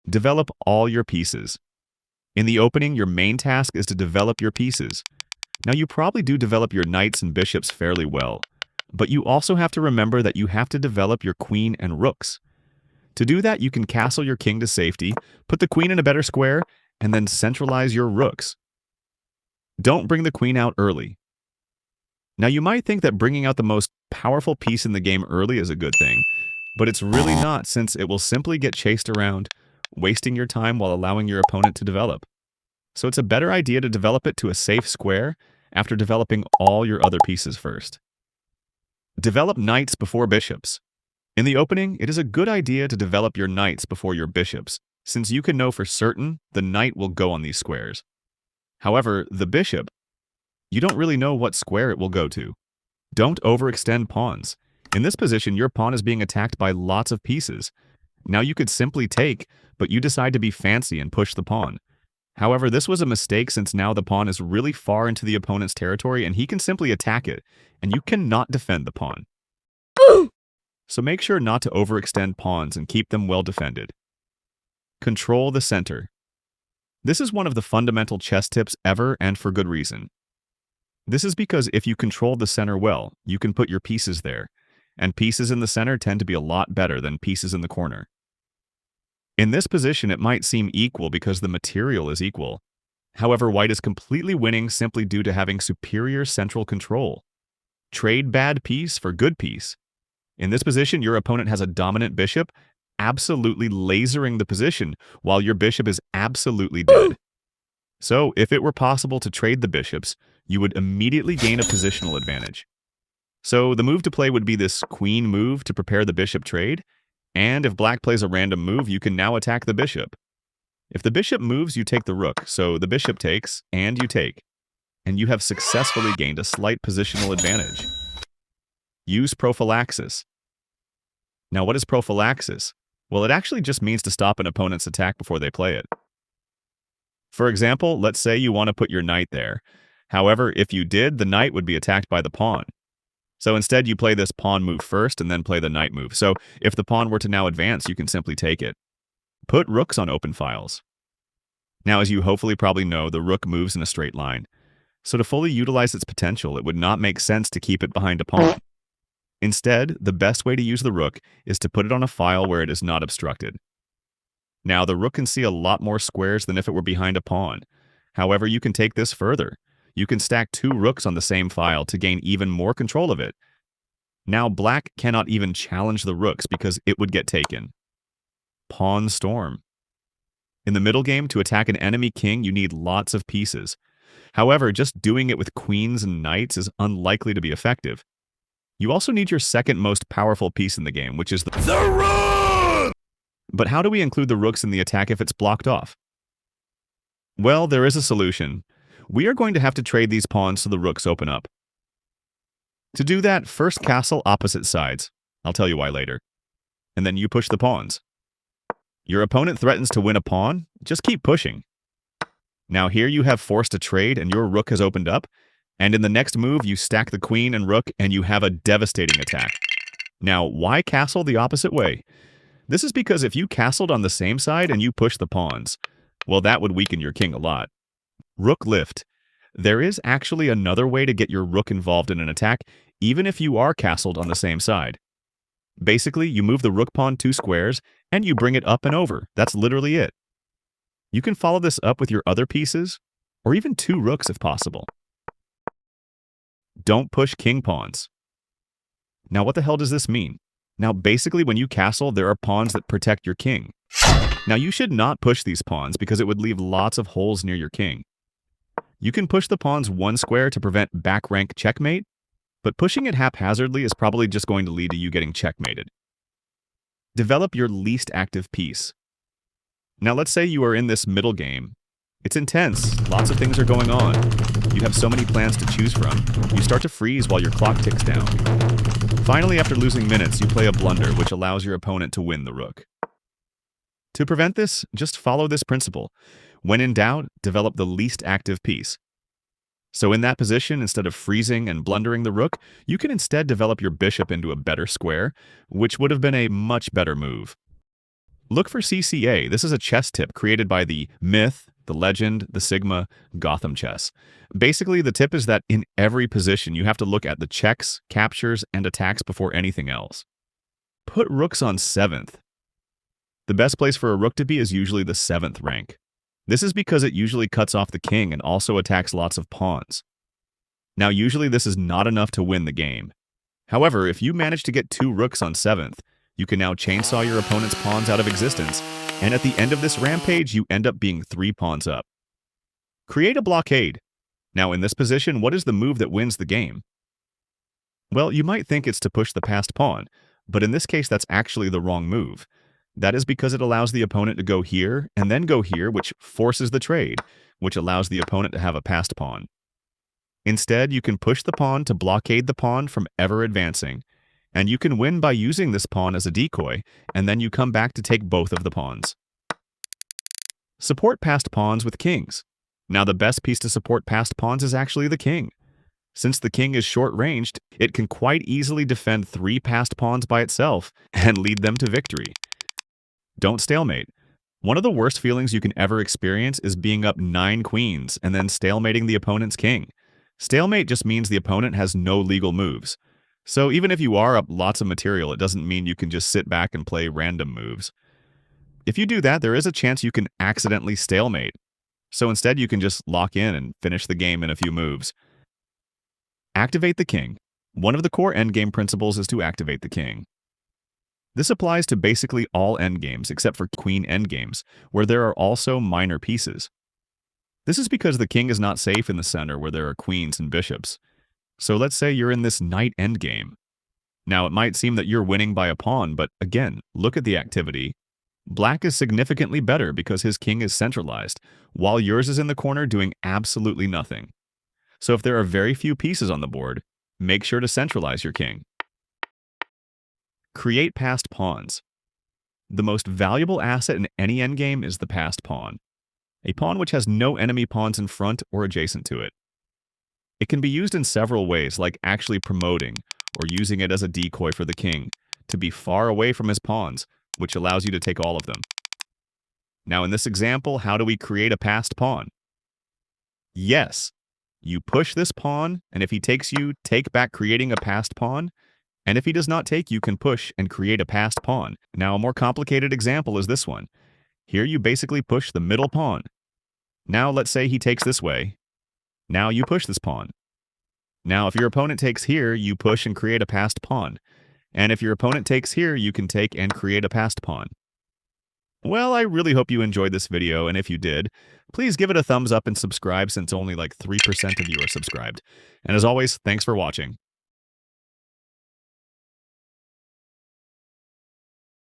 Develop all your pieces. In the opening, your main task is to develop your pieces. Now, you probably do develop your knights and bishops fairly well, but you also have to remember that you have to develop your queen and rooks. To do that, you can castle your king to safety, put the queen in a better square, and then centralize your rooks. Don't bring the queen out early. Now, you might think that bringing out the most powerful piece in the game early is a good thing, but it's really not, since it will simply get chased around, wasting your time while allowing your opponent to develop. So it's a better idea to develop it to a safe square after developing all your other pieces first. Develop knights before bishops. In the opening, it is a good idea to develop your knights before your bishops, since you can know for certain the knight will go on these squares. However, the bishop, you don't really know what square it will go to. Don't overextend pawns. In this position, your pawn is being attacked by lots of pieces. Now you could simply take, but you decide to be fancy and push the pawn. However, this was a mistake, since now the pawn is really far into the opponent's territory and he can simply attack it, and you cannot defend the pawn. So make sure not to overextend pawns and keep them well defended. Control the center. This is one of the fundamental chess tips ever, and for good reason. This is because if you control the center well, you can put your pieces there, and pieces in the center tend to be a lot better than pieces in the corner. In this position, it might seem equal because the material is equal. However, white is completely winning simply due to having superior central control. Trade bad piece for good piece. In this position, your opponent has a dominant bishop, absolutely lasering the position, while your bishop is absolutely dead. So, if it were possible to trade the bishops, you would immediately gain a positional advantage. So, the move to play would be this queen move to prepare the bishop trade, and if black plays a random move, you can now attack the bishop. If the bishop moves, you take the rook, so the bishop takes, and you take. And you have successfully gained a slight positional advantage. Use prophylaxis. Now, what is prophylaxis? Well, it actually just means to stop an opponent's attack before they play it. For example, let's say you want to put your knight there. However, if you did, the knight would be attacked by the pawn. So instead, you play this pawn move first and then play the knight move. So if the pawn were to now advance, you can simply take it. Put rooks on open files. Now, as you hopefully probably know, the rook moves in a straight line. So to fully utilize its potential, it would not make sense to keep it behind a pawn. Instead, the best way to use the rook is to put it on a file where it is not obstructed. Now, the rook can see a lot more squares than if it were behind a pawn. However, you can take this further. You can stack 2 rooks on the same file to gain even more control of it. Now, black cannot even challenge the rooks because it would get taken. Pawn storm. In the middle game, to attack an enemy king, you need lots of pieces. However, just doing it with queens and knights is unlikely to be effective. You also need your second most powerful piece in the game, which is the rook! But how do we include the rooks in the attack if it's blocked off? Well, there is a solution. We are going to have to trade these pawns so the rooks open up. To do that, first castle opposite sides. I'll tell you why later. And then you push the pawns. Your opponent threatens to win a pawn, just keep pushing. Now here you have forced a trade and your rook has opened up, and in the next move you stack the queen and rook and you have a devastating attack. Now, why castle the opposite way? This is because if you castled on the same side and you push the pawns, well, that would weaken your king a lot. Rook lift. There is actually another way to get your rook involved in an attack, even if you are castled on the same side. Basically, you move the rook pawn 2 squares, and you bring it up and over. That's literally it. You can follow this up with your other pieces, or even 2 rooks if possible. Don't push king pawns. Now, what the hell does this mean? Now, basically, when you castle, there are pawns that protect your king. Now, you should not push these pawns because it would leave lots of holes near your king. You can push the pawns 1 square to prevent back rank checkmate, but pushing it haphazardly is probably just going to lead to you getting checkmated. Develop your least active piece. Now, let's say you are in this middle game. It's intense, lots of things are going on. You have so many plans to choose from. You start to freeze while your clock ticks down. Finally, after losing minutes, you play a blunder, which allows your opponent to win the rook. To prevent this, just follow this principle. When in doubt, develop the least active piece. So in that position, instead of freezing and blundering the rook, you can instead develop your bishop into a better square, which would have been a much better move. Look for CCA. This is a chess tip created by the Myth, the Legend, the Sigma, Gotham Chess. Basically, the tip is that in every position, you have to look at the checks, captures, and attacks before anything else. Put rooks on 7th. The best place for a rook to be is usually the 7th rank. This is because it usually cuts off the king and also attacks lots of pawns. Now, usually this is not enough to win the game. However, if you manage to get 2 rooks on 7th, you can now chainsaw your opponent's pawns out of existence, and at the end of this rampage, you end up being 3 pawns up. Create a blockade. Now, in this position, what is the move that wins the game? Well, you might think it's to push the passed pawn, but in this case, that's actually the wrong move. That is because it allows the opponent to go here and then go here, which forces the trade, which allows the opponent to have a passed pawn. Instead, you can push the pawn to blockade the pawn from ever advancing, and you can win by using this pawn as a decoy, and then you come back to take both of the pawns. Support passed pawns with kings. Now, the best piece to support passed pawns is actually the king. Since the king is short-ranged, it can quite easily defend 3 passed pawns by itself and lead them to victory. Don't stalemate. One of the worst feelings you can ever experience is being up 9 queens and then stalemating the opponent's king. Stalemate just means the opponent has no legal moves. So even if you are up lots of material, it doesn't mean you can just sit back and play random moves. If you do that, there is a chance you can accidentally stalemate. So instead, you can just lock in and finish the game in a few moves. Activate the king. One of the core endgame principles is to activate the king. This applies to basically all endgames except for queen endgames, where there are also minor pieces. This is because the king is not safe in the center where there are queens and bishops. So let's say you're in this knight endgame. Now, it might seem that you're winning by a pawn, but again, look at the activity. Black is significantly better because his king is centralized, while yours is in the corner doing absolutely nothing. So if there are very few pieces on the board, make sure to centralize your king. Create passed pawns. The most valuable asset in any endgame is the passed pawn, a pawn which has no enemy pawns in front or adjacent to it. It can be used in several ways, like actually promoting or using it as a decoy for the king to be far away from his pawns, which allows you to take all of them. Now, in this example, how do we create a passed pawn? Yes, you push this pawn, and if he takes you, take back creating a passed pawn. And if he does not take, you can push and create a passed pawn. Now, a more complicated example is this one. Here you basically push the middle pawn. Now, let's say he takes this way. Now you push this pawn. Now, if your opponent takes here, you push and create a passed pawn. And if your opponent takes here, you can take and create a passed pawn. Well, I really hope you enjoyed this video, and if you did, please give it a thumbs up and subscribe since only like 3% of you are subscribed. And as always, thanks for watching.